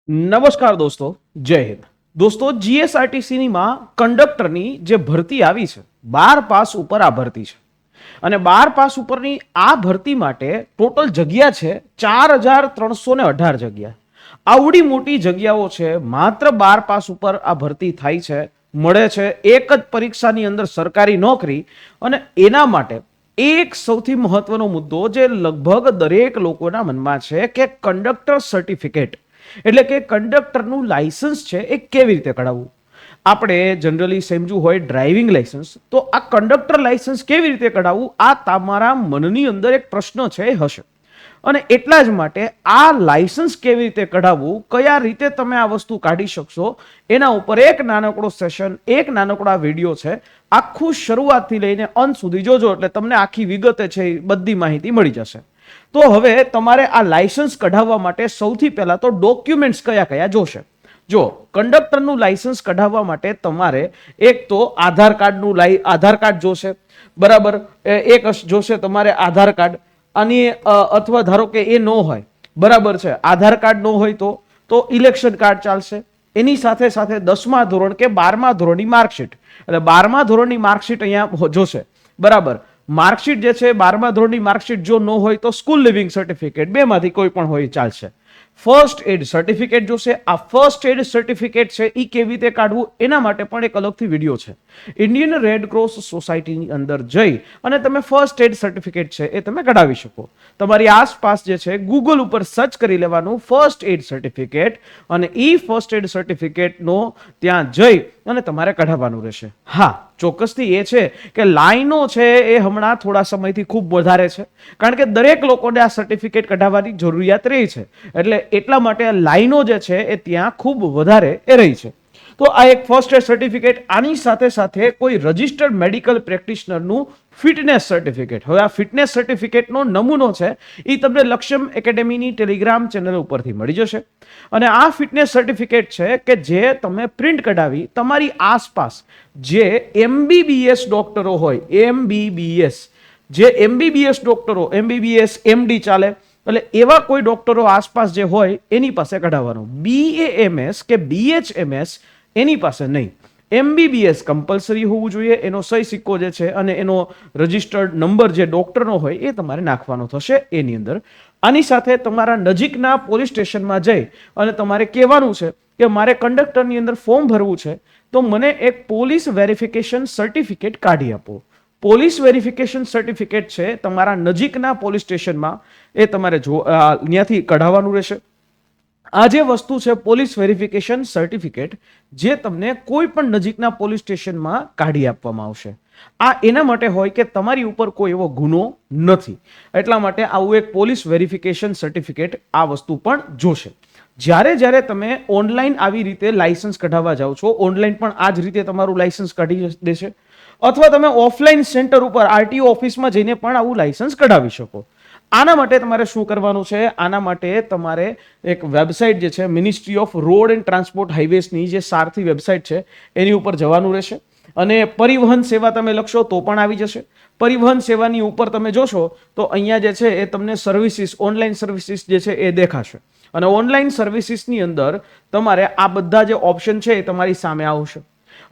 નમસ્કાર દોસ્તો, જય હિન્દ. દોસ્તો, જીએસઆરટીસી માં કંડક્ટરની જે ભરતી આવી છે 12 પાસ ઉપર આ ભરતી છે અને 12 પાસ ઉપરની આ ભરતી માટે ટોટલ જગ્યા છે 4318 જગ્યા. આવડી મોટી જગ્યાઓ છે, માત્ર 12 પાસ ઉપર આ ભરતી થાય છે, મળે છે એક જ પરીક્ષાની અંદર સરકારી નોકરી. અને એના માટે એક સૌથી મહત્વનો મુદ્દો જે લગભગ દરેક લોકોના મનમાં છે કે કંડક્ટર સર્ટિફિકેટ એટલે કે કંડક્ટરનું લાયસન્સ છે એ કેવી રીતે કઢાવવું. આપણે જનરલી સમજ્યું હોય ડ્રાઇવિંગ લાયસન્સ, તો આ કંડક્ટર લાયસન્સ કેવી રીતે કઢાવવું આ તમારા મનની અંદર એક પ્રશ્ન છે એ હશે. અને એટલા જ માટે આ લાયસન્સ કેવી રીતે કઢાવવું, કયા રીતે તમે આ વસ્તુ કાઢી શકશો, એના ઉપર એક નાનકડો સેશન, એક નાનકડો આ વિડીયો છે. આખું શરૂઆતથી લઈને અંત સુધી જોજો એટલે તમને આખી વિગતે છે એ બધી માહિતી મળી જશે. તો હવે તમારે આ લાયસન્સ કઢાવવા માટે સૌથી પહેલા તો ડોક્યુમેન્ટ્સ કયા કયા જોશે. જો કંડક્ટરનું લાયસન્સ કઢાવવા માટે તમારે એક તો આધાર કાર્ડ જોશે, બરાબર. એક જોશે તમારે આધાર કાર્ડ, અને અથવા ધારો કે એ ન હોય, બરાબર છે, આધાર કાર્ડ ન હોય તો ઇલેક્શન કાર્ડ ચાલશે. એની સાથે સાથે 10મા ધોરણ કે 12મા ધોરણની માર્કશીટ, એટલે 12મા ધોરણની માર્કશીટ અહીંયા જોશે, બરાબર. માર્કશીટ જે છે 12મા ધોરણની માર્કશીટ જો ન હોય તો સ્કૂલ લિવિંગ સર્ટિફિકેટ, બેમાંથી કોઈ પણ હોય ચાલશે. ફર્સ્ટ એડ સર્ટિફિકેટ જોશે. આ ફર્સ્ટ એડ સર્ટિફિકેટ છે એ કેવી રીતે કાઢવું એના માટે પણ એક અલગથી વિડીયો છે. ઇન્ડિયન રેડ ક્રોસ સોસાયટીની અંદર જઈ અને તમે ફર્સ્ટ એડ સર્ટિફિકેટ છે એ તમે કઢાવી શકો. તમારી આસપાસ જે છે ગૂગલ ઉપર સર્ચ કરી લેવાનું ફર્સ્ટ એડ સર્ટિફિકેટ, અને એ ફર્સ્ટ એડ સર્ટિફિકેટનો ત્યાં જઈ અને તમારે કઢાવવાનું રહેશે. હા, ચોક્કસથી એ છે કે લાઈનો છે એ હમણાં થોડા સમયથી ખૂબ વધારે છે, કારણ કે દરેક લોકોને આ સર્ટિફિકેટ કઢાવવાની જરૂરિયાત રહી છે. એટલે એટલા માટે લાઈનો જે છે એ ત્યાં ખૂબ વધારે એ રહી છે. તો આ એક ફર્સ્ટ એડ સર્ટિફિકેટ, આની સાથે સાથે કોઈ રજિસ્ટર્ડ મેડિકલ પ્રેક્ટિશનરનું ફિટનેસ સર્ટિફિકેટ. હવે આ ફિટનેસ સર્ટિફિકેટનો નમૂનો છે એ તમને લક્ષ્યમ એકેડેમીની ટેલિગ્રામ ચેનલ ઉપરથી મળી જશે. અને આ ફિટનેસ સર્ટિફિકેટ છે કે જે તમે પ્રિન્ટ કઢાવી તમારી આસપાસ જે એમબીબીએસ ડોક્ટરો હોય, જે એમબીબીએસ ડોક્ટરો, એમબીબીએસ એમડી ચાલે, એટલે એવા કોઈ ડોક્ટરો આસપાસ જે હોય એની પાસે કઢાવવાનું. બીએએમએસ કે બીએચએમએસ એની પાસે નહીં. એમબીબીએસ કમ્પલસરી હોવું જોઈએ, એનો સહી સિક્કો જે છે અને એનો રજિસ્ટર્ડ નંબર જે ડોક્ટરનો હોય એ તમારે નાખવાનો થશે એની અંદર. આની સાથે તમારા નજીકના પોલીસ સ્ટેશનમાં જઈ અને તમારે કહેવાનું છે કે મારે કંડક્ટરની અંદર ફોર્મ ભરવું છે, તો મને એક પોલીસ વેરિફિકેશન સર્ટિફિકેટ કાઢી આપો. પોલીસ વેરિફિકેશન સર્ટિફિકેટ છે તમારા નજીકના પોલીસ સ્ટેશનમાં એ તમારે ત્યાંથી કઢાવવાનું રહેશે. આ જે વસ્તુ છે પોલીસ વેરિફિકેશન સર્ટિફિકેટ, જે તમને કોઈ પણ નજીકના પોલીસ સ્ટેશનમાં કાઢી આપવામાં આવશે. આ એના માટે હોય કે તમારી ઉપર કોઈ એવો ગુનો નથી, એટલા માટે આવું એક પોલીસ વેરિફિકેશન સર્ટિફિકેટ આ વસ્તુ પણ જોશે. જ્યારે તમે ઓનલાઈન આવી રીતે લાયસન્સ કઢાવવા જાઓ છો, ઓનલાઈન પણ આ જ રીતે તમારું લાયસન્સ કાઢી દેશે, અથવા તમે ઓફલાઈન સેન્ટર ઉપર આરટીઓ ઓફિસમાં જઈને પણ આવું લાયસન્સ કઢાવી શકો. આના માટે તમારે શું કરવાનું છે? આના માટે તમારે એક વેબસાઇટ જે છે ministry of road and transport હાઈવેસની જે સારથી વેબસાઇટ છે એની ઉપર જવાનું રહેશે. અને પરિવહન સેવા તમે લખશો તો પણ આવી જશે. પરિવહન સેવાની ઉપર તમે જોશો તો અહીંયા જે છે એ તમને સર્વિસીસ, ઓનલાઈન સર્વિસીસ જે છે એ દેખાશે. અને ઓનલાઈન સર્વિસીસની અંદર તમારે આ બધા જે ઓપ્શન છે એ તમારી સામે આવશે.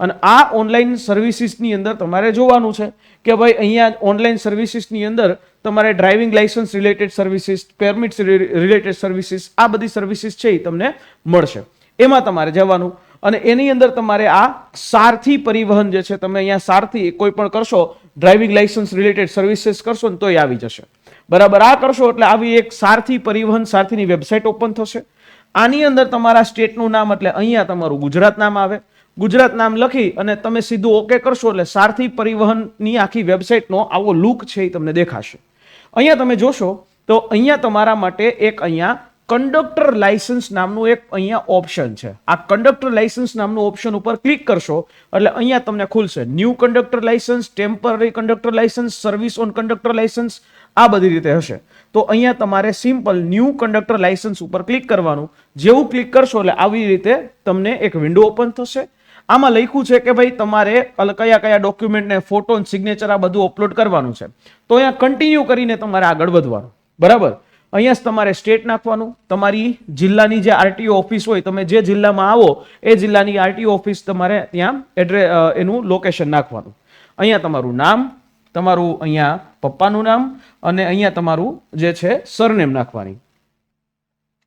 અને આ ઓનલાઈન સર્વિસીસની અંદર તમારે જોવાનું છે કે ભાઈ અહીંયા ઓનલાઈન સર્વિસીસની અંદર તમારે driving licence related services, permits related services, આ બધી સર્વિસીસ છે એ તમને મળશે. એમાં તમારે જવાનું અને એની અંદર તમારે આ સારથી પરિવહન જે છે, તમે અહીંયા સારથી કોઈ પણ કરશો, ડ્રાઇવિંગ લાયસન્સ રિલેટેડ સર્વિસીસ કરશો ને તોય આવી જશે, બરાબર. આ કરશો એટલે આવી એક સારથી પરિવહન, સારથીની વેબસાઇટ ઓપન થશે. આની અંદર તમારા સ્ટેટનું નામ, એટલે અહીંયા તમારું ગુજરાત નામ આવે. ગુજરાત નામ લખી અને તમે સીધું ઓકે કરશો એટલે સારથી પરિવહનની આખી વેબસાઇટનો આવો લુક છે એ તમને દેખાશે. અહીંયા તમે જોશો તો અહીંયા તમારા માટે એક અહીંયા કંડક્ટર લાયસન્સ નામનું એક અહીંયા ઓપ્શન છે. આ કંડક્ટર લાયસન્સ નામનું ઓપ્શન ઉપર ક્લિક કરશો એટલે અહીંયા તમને ખુલશે new conductor licence, temporary conductor licence, service on conductor licence, આ બધી રીતે હશે. તો અહીંયા તમારે સિમ્પલ ન્યૂ કંડક્ટર લાયસન્સ ઉપર ક્લિક કરવાનું. જેવું ક્લિક કરશો એટલે આવી રીતે તમને એક વિન્ડો ઓપન થશે. આમાં લખ્યું છે કે ભાઈ તમારે કયા કયા ડોક્યુમેન્ટને ફોટો, સિગ્નેચર આ બધું અપલોડ કરવાનું છે. તો અહીંયા કન્ટિન્યુ કરીને તમારે આગળ વધવાનું, બરાબર. અહીંયા જ તમારે સ્ટેટ નાખવાનું, તમારી જિલ્લાની જે આરટીઓ ઓફિસ હોય, તમે જે જિલ્લામાં આવો એ જિલ્લાની આરટીઓ ઓફિસ તમારે ત્યાં એનું લોકેશન નાખવાનું. અહીંયા તમારું નામ, તમારું અહીંયા પપ્પાનું નામ અને અહીંયા તમારું જે છે સરનેમ નાખવાની.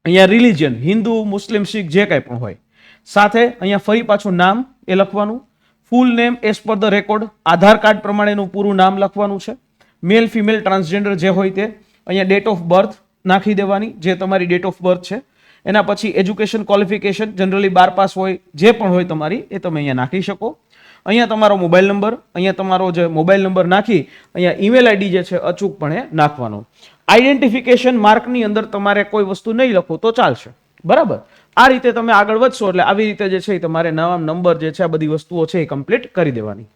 અહીંયા રિલિજન, હિન્દુ, મુસ્લિમ, શીખ જે કાંઈ પણ હોય. સાથે અહીંયા ફરી પાછું નામ એ લખવાનું, ફૂલ name as per the record, Aadhaar card પ્રમાણેનું પૂરું નામ લખવાનું છે. મેલ, ફિમેલ, ટ્રાન્સજેન્ડર જે હોય તે. અહીંયા ડેટ ઓફ બર્થ નાખી દેવાની, જે તમારી ડેટ ઓફ બર્થ છે. એના પછી એજ્યુકેશન ક્વોલિફિકેશન, જનરલી 12 પાસ હોય, જે પણ હોય તમારી એ તમે અહીંયા નાખી શકો. અહીંયા તમારો મોબાઈલ નંબર, અહીંયા તમારો જે મોબાઈલ નંબર નાખી અહીંયા ઈમેલ આઈડી જે છે અચૂકપણે નાખવાનો. આઈડેન્ટિફિકેશન માર્કની અંદર તમારે કોઈ વસ્તુ નહીં લખો તો ચાલશે, બરાબર. આ રીતે તમે આગળ વધશો એટલે આવી રીતે જે છે તમારે નવા નંબર જે છે આ બધી વસ્તુઓ છે એ કમ્પ્લીટ કરી દેવાની.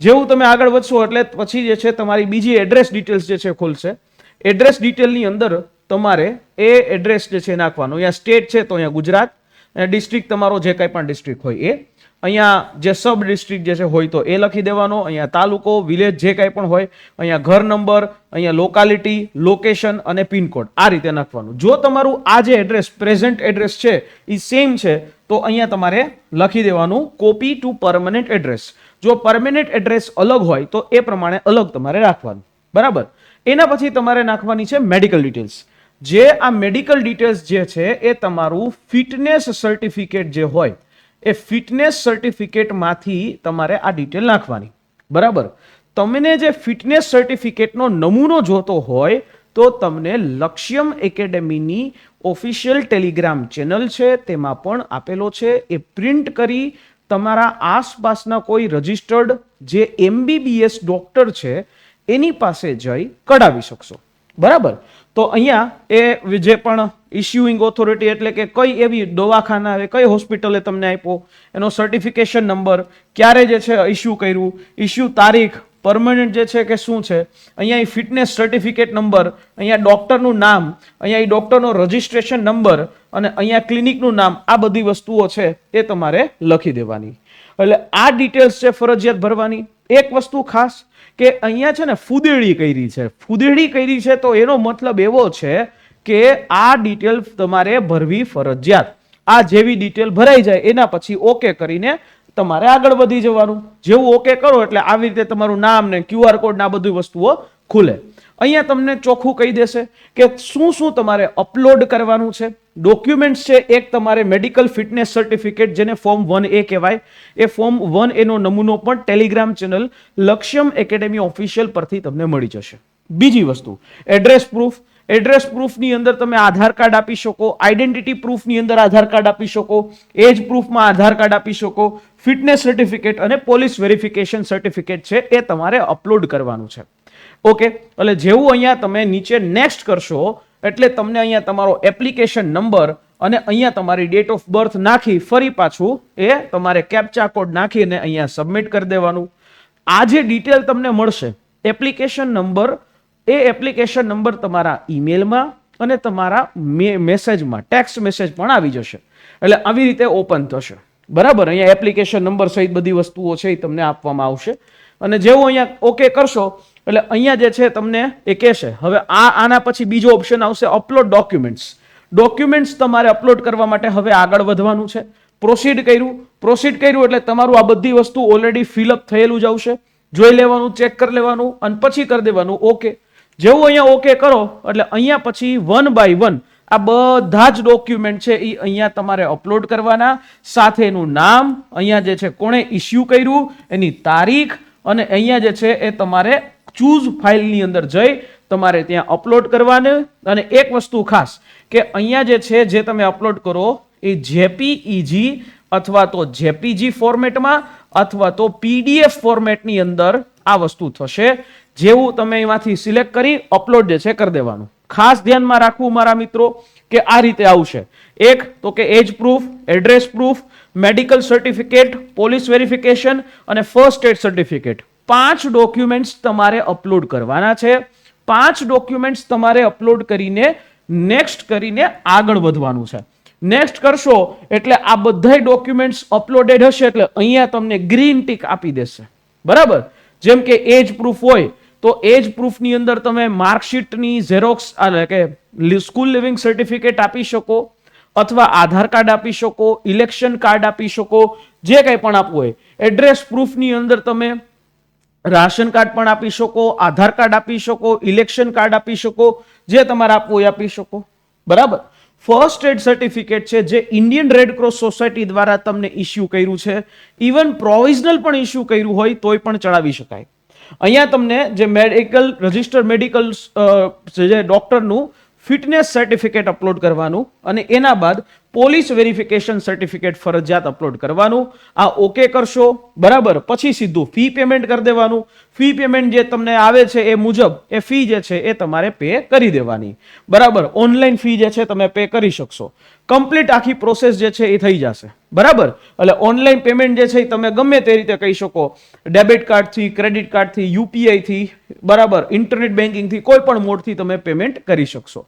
જેવું તમે આગળ વધશો એટલે પછી જે છે તમારી બીજી એડ્રેસ ડિટેલ્સ જે છે ખોલશે. એડ્રેસ ડિટેલની અંદર તમારે એ એડ્રેસ જે છે નાખવાનો. અહીંયા સ્ટેટ છે તો અહીંયા ગુજરાત, ડિસ્ટ્રિક્ટ તમારો જે કંઈ પણ ડિસ્ટ્રિક્ટ હોય એ, અહીંયા જે સબ ડિસ્ટ્રિક્ટ જે છે હોય તો એ લખી દેવાનો, અહીંયા તાલુકો, વિલેજ જે કાંઈ પણ હોય, અહીંયા ઘર નંબર, અહીંયા લોકાલિટી, લોકેશન અને પિનકોડ આ રીતે નાખવાનું. જો તમારું આ જે એડ્રેસ પ્રેઝન્ટ એડ્રેસ છે એ સેમ છે તો અહીંયા તમારે લખી દેવાનું કોપી ટુ પરમનન્ટ એડ્રેસ. જો પરમનન્ટ એડ્રેસ અલગ હોય તો એ પ્રમાણે અલગ તમારે રાખવાનું, બરાબર. એના પછી તમારે નાખવાની છે મેડિકલ ડિટેલ્સ. જે આ મેડિકલ ડિટેલ્સ જે છે એ તમારું ફિટનેસ સર્ટિફિકેટ જે હોય એ ફિટનેસ સર્ટિફિકેટમાંથી તમારે આ ડિટેલ નાખવાની, બરાબર. તમને જે ફિટનેસ સર્ટિફિકેટનો નમૂનો જોતો હોય તો તમને લક્ષ્યમ એકેડેમીની ઓફિશિયલ ટેલિગ્રામ ચેનલ છે તેમાં પણ આપેલો છે. એ પ્રિન્ટ કરી તમારા આસપાસના કોઈ રજિસ્ટર્ડ જે MBBS ડોક્ટર છે એની પાસે જઈ કઢાવી શકશો, બરાબર. તો અહીંયા એ જે પણ ઇશ્યુઇંગ ઓથોરિટી એટલે કે કઈ એવી દવાખાના આવે, કઈ હોસ્પિટલે તમને આપ્યો, એનો સર્ટિફિકેશન નંબર, ક્યારે જે છે ઇશ્યુ કર્યું, ઇશ્યુ તારીખ, પરમનન્ટ જે છે કે શું છે, અહીંયા ફિટનેસ સર્ટિફિકેટ નંબર, અહીંયા ડોક્ટરનું નામ, અહીંયા એ ડોક્ટરનો રજિસ્ટ્રેશન નંબર અને અહીંયા ક્લિનિકનું નામ, આ બધી વસ્તુઓ છે એ તમારે લખી દેવાની. એટલે આ ડિટેલ્સ છે ફરજિયાત ભરવાની. એક વસ્તુ ખાસ કે અહીંયા છે ને ફુદેડી કરી છે. ફુદેડી કરી છે તો એનો મતલબ એવો છે કે આ ડિટેલ તમારે ભરવી ફરજિયાત. આ જેવી ડિટેલ ભરાઈ જાય એના પછી ઓકે કરીને તમારે આગળ વધી જવાનું. જેવું ઓકે કરો એટલે આવી રીતે તમારું નામ ને QR કોડ ના બધી વસ્તુઓ ખુલે. અહીંયા તમને ચોખ્ખું કહી દેશે કે શું શું તમારે અપલોડ કરવાનું છે. ડોક્યુમેન્ટ્સ છે, એક તમારે મેડિકલ ફિટનેસ સર્ટિફિકેટ જેને ફોર્મ 1A કહેવાય, એ ફોર્મ 1A નો નમૂનો પણ ટેલિગ્રામ ચેનલ લક્ષ્યમ એકેડેમી ઓફિશિયલ પરથી તમને મળી જશે. બીજી વસ્તુ એડ્રેસ પ્રૂફ. એડ્રેસ પ્રૂફની અંદર તમે આધાર કાર્ડ આપી શકો, આઈડેન્ટિટી પ્રૂફની અંદર આધાર કાર્ડ આપી શકો, એજ પ્રૂફમાં આધાર કાર્ડ આપી શકો, ફિટનેસ સર્ટિફિકેટ અને પોલીસ વેરિફિકેશન સર્ટિફિકેટ છે એ તમારે અપલોડ કરવાનું છે. ઓકે, એટલે જેવું અહીંયા તમે નીચે નેક્સ્ટ કરશો એટલે તમને અહીંયા તમારો એપ્લિકેશન નંબર અને અહીંયા તમારી ડેટ ઓફ બર્થ નાખી ફરી પાછું એ તમારે કેપ્ચા કોડ નાખીને અહીંયા સબમિટ કરી દેવાનું. આ જે ડિટેલ તમને મળશે એપ્લિકેશન નંબર, એ એપ્લિકેશન નંબર તમારા ઈમેલમાં અને તમારા મેસેજમાં, ટેક્સ્ટ મેસેજ પણ આવી જશે. એટલે આવી રીતે ઓપન થશે, બરાબર. અહીંયા એપ્લિકેશન નંબર સહિત બધી વસ્તુઓ છે એ તમને આપવામાં આવશે. અને જેવું અહીંયા ઓકે કરશો એટલે અહીંયા જે છે તમને એ કહેશે હવે આના પછી બીજો ઓપ્શન આવશે અપલોડ ડોક્યુમેન્ટ્સ. ડોક્યુમેન્ટ્સ તમારે અપલોડ કરવા માટે હવે આગળ વધવાનું છે. પ્રોસીડ કર્યું એટલે તમારું આ બધી વસ્તુ ઓલરેડી ફિલઅપ થયેલું જ આવશે. જોઈ લેવાનું, ચેક કરી લેવાનું અને પછી કરી દેવાનું ઓકે. જેવું અહીંયા ઓકે કરો એટલે અહીંયા પછી 1 by 1 આ બધા જ ડોક્યુમેન્ટ છે એ અહીંયા તમારે અપલોડ કરવાના. સાથે એનું નામ, અહીંયા જે છે કોણે ઇશ્યુ કર્યું, એની તારીખ અને અહીંયા જે છે એ તમારે ચૂઝ ફાઇલની અંદર જઈ તમારે ત્યાં અપલોડ કરવાનું. અને એક વસ્તુ ખાસ કે અહીંયા જે છે જે તમે અપલોડ કરો એ JPEG અથવા તો JPG ફોર્મેટમાં અથવા તો PDF ફોર્મેટની અંદર આ વસ્તુ થશે. જેવું તમે એમાંથી સિલેક્ટ કરી અપલોડ જે છે કરી દેવાનું. ખાસ ધ્યાનમાં રાખવું મારા મિત્રો કે આ રીતે આવશે. એક તો કે age proof, address proof, medical certificate, police verification અને ફર્સ્ટ એડ સર્ટિફિકેટ. 5 ડોક્યુમેન્ટ્સ તમારે અપલોડ કરવાના છે. 5 ડોક્યુમેન્ટ્સ તમારે અપલોડ કરીને નેક્સ્ટ કરીને આગળ વધવાનું છે. નેક્સ્ટ કરશો એટલે આ બધા ડોક્યુમેન્ટ્સ અપલોડેડ હશે એટલે અહીંયા તમને ગ્રીન ટિક આપી દેશે, બરાબર. જેમ કે એજ પ્રૂફ હોય તો એજ પ્રૂફની અંદર તમે માર્કશીટની ઝેરોક્સ એટલે કે સ્કૂલ લિવિંગ સર્ટિફિકેટ આપી શકો, અથવા આધાર કાર્ડ આપી શકો, ઇલેક્શન કાર્ડ આપી શકો, જે કંઈ પણ આપવું હોય. એડ્રેસ પ્રૂફની અંદર તમે રાશન કાર્ડ પણ આપી શકો, આધાર કાર્ડ આપી શકો, ઇલેક્શન કાર્ડ આપી શકો, જે તમારે આપવું હોય આપી શકો. બરાબર. ફર્સ્ટ એડ સર્ટિફિકેટ છે જે ઇન્ડિયન રેડ ક્રોસ સોસાયટી દ્વારા તમને ઇસ્યુ કર્યું છે. ઇવન પ્રોવિઝનલ પણ ઇસ્યુ કર્યું હોય તોય પણ ચડાવી શકાય. અહીંયા તમને જે મેડિકલ રજિસ્ટર્ડ મેડિકલ જે ડોક્ટરનું ફિટનેસ સર્ટિફિકેટ અપલોડ કરવાનું, અને એના બાદ પોલીસ વેરિફિકેશન સર્ટિફિકેટ ફરજિયાત અપલોડ કરવાનું. આ ઓકે કરશો, બરાબર, પછી સીધું ફી પેમેન્ટ કરી દેવાનું. ફી પેમેન્ટ જે તમને આવે છે એ મુજબ એ ફી જે છે એ તમારે પે કરી દેવાની. બરાબર. ઓનલાઈન ફી જે છે તમે પે કરી શકશો. કમ્પ્લીટ આખી પ્રોસેસ જે છે એ થઈ જશે. બરાબર. એટલે ઓનલાઈન પેમેન્ટ જે છે એ તમે ગમે તે રીતે કહી શકો, ડેબિટ કાર્ડથી, ક્રેડિટ કાર્ડથી, યુપીઆઈ થી, બરાબર, ઇન્ટરનેટ બેન્કિંગથી, કોઈ પણ મોડથી તમે પેમેન્ટ કરી શકશો.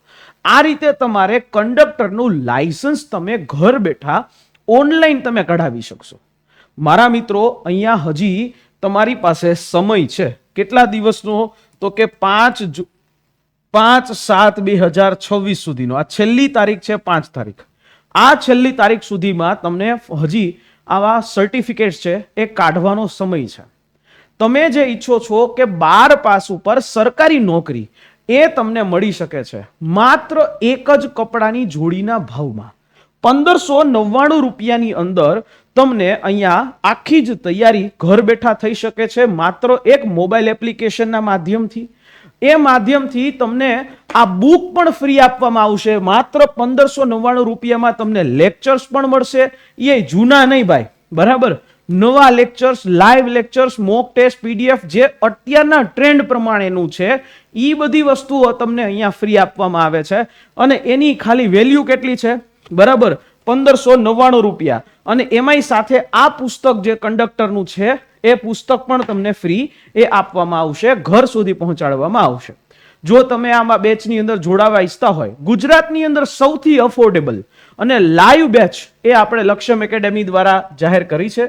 આ રીતે તમારે કંડક્ટરનું લાયસન્સ તમે ઘર બેઠા ઓનલાઈન તમે કઢાવી શકશો. મારા મિત્રો, અહીંયા હજી તમારી પાસે સમય છે. કેટલા દિવસનો? તો કે 5/7/2026 સુધીનો. આ છેલ્લી તારીખ છે, 5 તારીખ. આ છેલ્લી તારીખ સુધીમાં તમને હજી આવા સર્ટિફિકેટ છે એ કાઢવાનો સમય છે. તમે જે ઈચ્છો છો કે 12 પાસ ઉપર સરકારી નોકરી, એ તમને મળી શકે છે માત્ર એક જ કપડાની જોડીના ભાવમાં. 1599 રૂપિયાની અંદર તમને અહીંયા આખી જ તૈયારી ઘર બેઠા થઈ શકે છે, માત્ર એક મોબાઈલ એપ્લિકેશનના માધ્યમથી. એ માધ્યમથી તમને આ બુક પણ ફ્રી આપવામાં આવશે. માત્ર 1599 રૂપિયામાં તમને લેક્ચર્સ પણ મળશે, એ જૂના નહીં ભાઈ, બરાબર, નવા lectures, live lectures, mock test, PDF, જે અત્યારના ટ્રેન્ડ પ્રમાણેનું છે, એ બધી વસ્તુઓ તમને અહીંયા ફ્રી આપવામાં આવે છે. અને એની ખાલી વેલ્યુ કેટલી છે? બરાબર, 1599 રૂપિયા. અને એમાંય સાથે આ પુસ્તક જે કંડક્ટરનું છે એ પુસ્તક પણ તમને ફ્રી એ આપવામાં આવશે, ઘર સુધી પહોંચાડવામાં આવશે. જો તમે આમાં બેચની અંદર જોડાવા ઈચ્છતા હોય, ગુજરાતની અંદર સૌથી અફોર્ડેબલ અને લાઈવ બેચ એ આપણે લક્ષ્યમ એકેડેમી દ્વારા જાહેર કરી છે.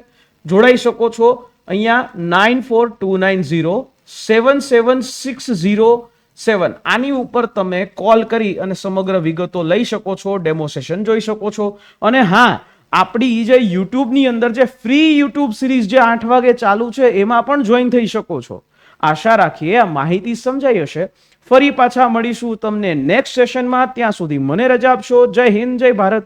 જોડાઈ શકો છો. અહીંયા 9429077607. આની ઉપર તમે કોલ કરી અને સમગ્ર વિગતો લઈ શકો છો, ડેમો સેશન જોઈ શકો છો. અને હા, આપણી જે યુટ્યુબની અંદર જે ફ્રી યુટ્યુબ સિરીઝ જે 8 વાગે ચાલુ છે એમાં પણ જોઈન થઈ શકો છો. આશા રાખીએ આ માહિતી સમજાઈ હશે. ફરી પાછા મળીશું તમને નેક્સ્ટ સેશનમાં. ત્યાં સુધી મને રજા આપશો. જય હિન્દ, જય ભારત.